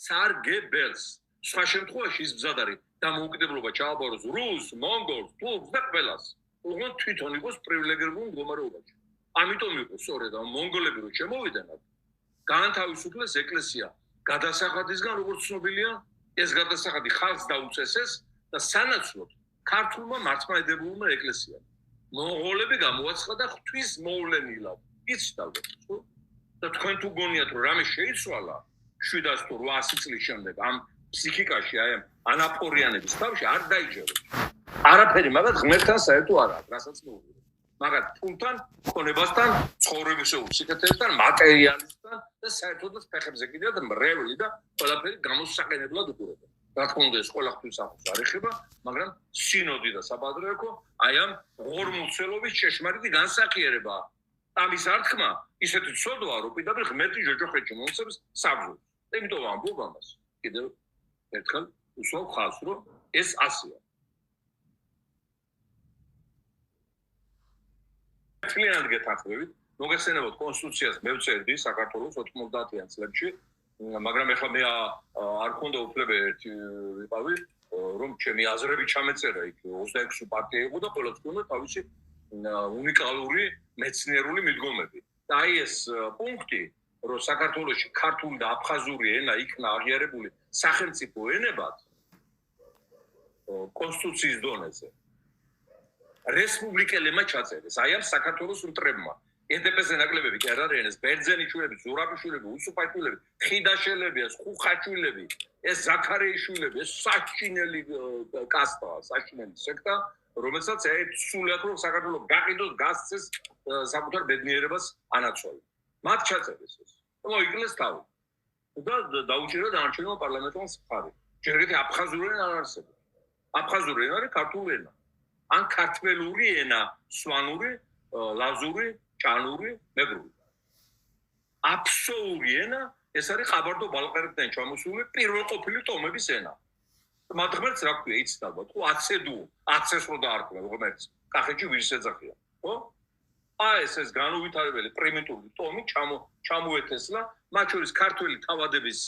სარგებელს. სხვა შემთხვევაში ის მზად არის დამოუკიდებლობა ჩააბაროს რუსს, მონგოლს, თურქს და ყველას. უბრალოდ თვითონ იყოს პრივილეგირებულ მდგომარეობაში. ამიტომ იყო სწორედ ამ მონგოლები რო შემოვიდნენ, გაანთავისუფლეს ეკლესია გადასახადისგან, როგორც ცნობილია, ეს გადასახადი ხალხს დაუწესეს და სანაცვლოდ ქართულმა მართლმადიდებულმა ეკლესიამ. მონღოლები გამოაცხადა ღვთის მოვლენილად. იცით ალბათ, ხო? და თქვენ თუ გონიათ რომ რამე შეიცვალა 700 თუ 800 წლის შემდეგ ამ ფსიქიკაში აი ამ ანაპორიანების თავში არ დაიჯერებს. არაფერი მაგათ ღმერთთან საერთო არ აქვს, რასაც მოუღია. მაგათ ფულთან, ქონებასთან, ცხოვრებისეულ სიკეთებთან, მატერიალისთან და საერთოდ ფეხებზე კიდევ მრევლი და ყველაფერი გამოსაყენებლად უყურებენ. რა თქმა უნდა ეს ყველა ღვთის სახელს არ ეხება, მაგრამ სინოდი და საპატრიარქო აი ამ ღორმულცელობის ჭეშმარიტი განსახიერება. ამის ართხმა ისეთი ცოდვაა, რომ პირდაპირ ღმერთი ჯოჯოხეთში მომცემს საბრძოლს. იმიტომ ამბობ ამას. კიდევ ერთხელ უსვავ ხაზს, რომ ეს ასეა. მთლიანად გეთანხმებით, მოგესწრებათ კონსტიტუციას მე ვწერდი საქართველოს 90-იან წლებში, მაგრამ ეხლა მე არ მქონდა უფლება ერთი ვიყავი, რომ ჩემი აზრები ჩამეწერა იქ 26 პარტია იყო და ყველას ჰქონდა თავისი უნიკალური მეცნიერული მიდგომები. და აი ეს პუნქტი, რომ საქართველოში ქართული და აფხაზური ენა იქნა აღიარებული სახელმწიფო ენებად კონსტიტუციის დონეზე. რესპუბლიკელებმა ჩაწერეს. აი ამ საქართველოს მტრებმა. ედპს-ზე ნაკლებები კი არ არიან, ბერძენიშვილები, ზურაბიშვილები, უსუპაიშვილები, ხიდაშელები, ხუხაჩვილები, ეს ზაქარეიშვილები, ეს საჩინელი კასტაა, საჩინელი სექტა, რომელსაც სულიად რომ საქართველოს გაყიდოს, გასცეს საკუთარ ბედნიერებას ანაცვლად. მათ ჩაწერეს ეს. მოიკლეს თავი. და დაუჭირა დანარჩენმა პარლამენტს მხარი. ჯერ ერთი აფხაზური ენა არ არსებობს. აფხაზური ენა არის ქართული ენა. ან ქართველური ენა, სვანური, ლაზური, ჭანური, მეგრული. აფსოური ენა, ეს არის ყაბარდო-ბალყარეთიდან ჩამოსული პირველყოფილი ტომების ენა. მათ ღმერთს რა ქვია, იცით ალბათ, ხო, აცედუ, აცეს რო დაარქვია ღმერთს. კახეთში ვირს ეძახიან, ხო? აი ეს განუვითარებელი პრიმიტიული ტომი ჩამოეთესლა, მათ შორის ქართველი თავადების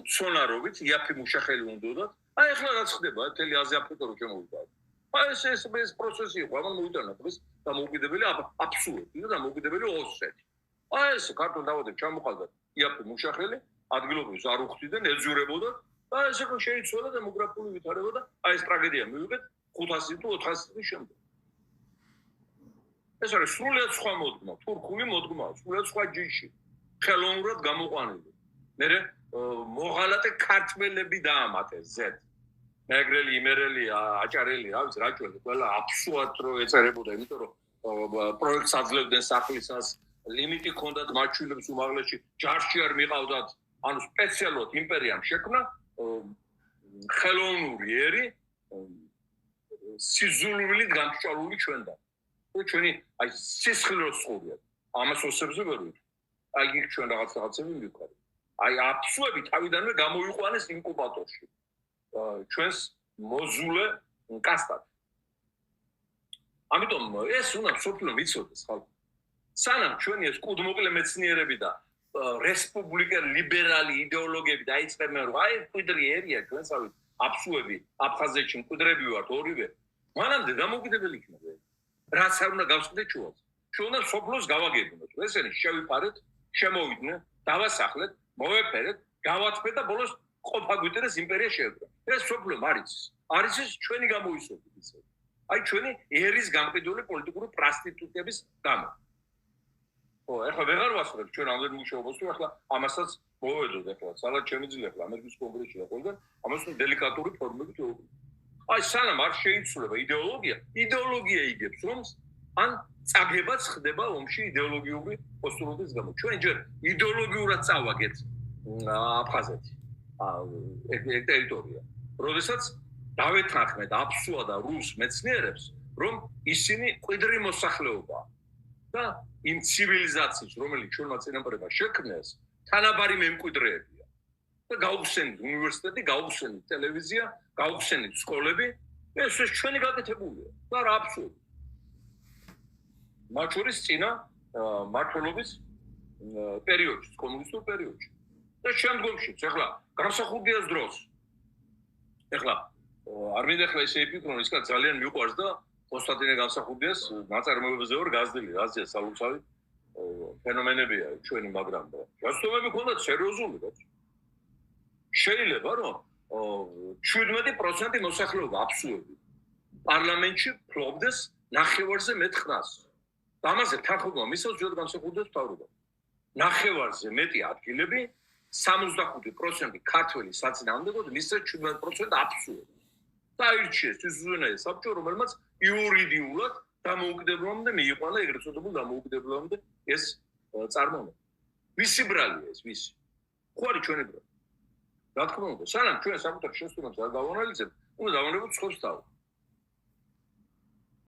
მცონარობით, იაფი მუშახელი უნდათ. აი ახლა რაც ხდება, მთელი აზია აფრიკა რო შემოვიდა. აი ეს პროცესი იყო, ამან მოიტანა დღეს დამოუკიდებელი აფსუები და დამოუკიდებელი ოსეთი. აი ეს ქართულ თავადებს ჩამოყალიბდა იაფი მუშახელი, ადგილობრივს არ უხდიდნენ, ეძურებოდა და ეს ხო შეიცვალა დემოგრაფიული ვითარება და აი ეს ტრაგედია მივიღეთ 500 თუ 400 წლის შემდეგ. ეს არის სრულიად სხვა მოდგმა, თურქული მოდგმა, სრულიად სხვა ჯიში, ხელოვნურად გამოყვანილი. მე მოღალატე ქართველები დაამატეს ზედ. მეგრელი, იმერელი, აჭარელი, რა ვიცი, რაჭველი, ყველა აფსუად რო ეწერებოდა, იმიტომ რომ პროექტს აძლევდნენ სახლისას, ლიმიტი ჰქონდათ მარჩვილებს უმაღლესში, ჯარში არ მიყავდათ, ანუ სპეციალურად იმპერიამ შექმნა ხელოვნური ერი სიზულვილით გამჭვალული ჩვენთან. ჩვენი აი სისხლს ყურიათ. ამას ოსებზე ვერ ვიტყვი. აი იქ ჩვენ რაღაცები მივყავთ. აი აფსუები თავიდანვე გამოიყვანეს ინკუბატორში. ჩვენს მოზულე კასტად. ამიტომ ეს უნდა სოფლო ვიცოდეს ხალხი. სანამ ჩვენი ეს კუდმოკლე მეცნიერები და რესპუბლიკა ლიბერალი იდეოლოგიები დაიწყებენ რომ აი მკვიდრი ერია ჩვენსავით აფსუები აფხაზეთში მკვიდრები ვართ ორივე. მანამდე დამოუკიდებელი იქნება. რაც არ უნდა გავსკდეთ ჩვენს. ჩვენ უნდა სოფლოს გავაგებინოთ. ესენი შევიფარეთ, შემოვიდნენ, დავასახლეთ, მოვეფერეთ, გავათმეთ და ბოლოს ყოფა გვიტირეს იმპერია შეედგა. ეს სოფლო არის ჩვენი გამოისობით ისე. აი ჩვენი ერის გამყიდული პოლიტიკური პრასტიტუტების გამო. ხო, ეხლა ვეღარ ვასწრებ ჩვენ ამდენ მუშაობას, თუ ახლა ამასაც მოვედოთ ახლა, სადაც შემიძლია ახლა ამერიკის კონგრესში და ყველგან ამას დელიკატური ფორმებით ვეუბნები. აი სანამ არ შეიცვლება იდეოლოგია იგებს რომს, ან წაგებაც ხდება ომში იდეოლოგიური პოსტულობის გამო. ჩვენ ჯერ იდეოლოგიურად წავაგეთ აფხაზეთი. ტერიტორია. როდესაც დავეთანხმეთ აფსუა და რუს მეცნიერებს, რომ ისინი მკვიდრი მოსახლეობაა და იმ ცივილიზაციის, რომელიც ჩვენმა წინაპრებმა შექმნეს, თანაბარი მემკვიდრეებია. და გაუხსენით უნივერსიტეტი, გაუხსენით ტელევიზია, გაუხსენით სკოლები, ეს ჩვენი გაკეთებულია. და რა აფსუები. მათ შორის წინა მმართველობის პერიოდში, კომუნისტურ პერიოდში. და შემდგომშიც ეხლა გამსახურდიას დროს ეხლა არ მინდა ეხლა ესე იფიქრონ ის კაცი ძალიან მიყვარს და კონსტანტინე გამსახურდიას ნაწარმოებებზე ვარ გაზრდილი რაზეა სალუცავი ფენომენებია ჩვენი მაგრამ და გასწავლები ქონდათ სერიოზული და შეიძლება რომ 17% მოსახლეობა აბსოლუტი პარლამენტში ფლობდეს ნახევარზე მეტ ხმას. ამაზე თანხმობა მისცემს ჯერ გამსახურდიას მთავრობა. ნახევარზე მეტი ადგილები 65% ქართველი საწინააღმდეგოდ მისცემს 17% აბსოლუტი. დაირჩიეს ის უზენაესი საბჭო, რომელმაც იურიდიულად დამოუკიდებლობამდე მიიყვანა ეგრეთ წოდებულ დამოუკიდებლობამდე ეს წარმოება. ვისი ბრალია ეს ვისი? ხო არის ჩვენი ბრალი. რა თქმა უნდა, სანამ ჩვენ საკუთარ შესრულებას არ გავანალიზებთ, უნდა დავანებოთ სხვებს თავი.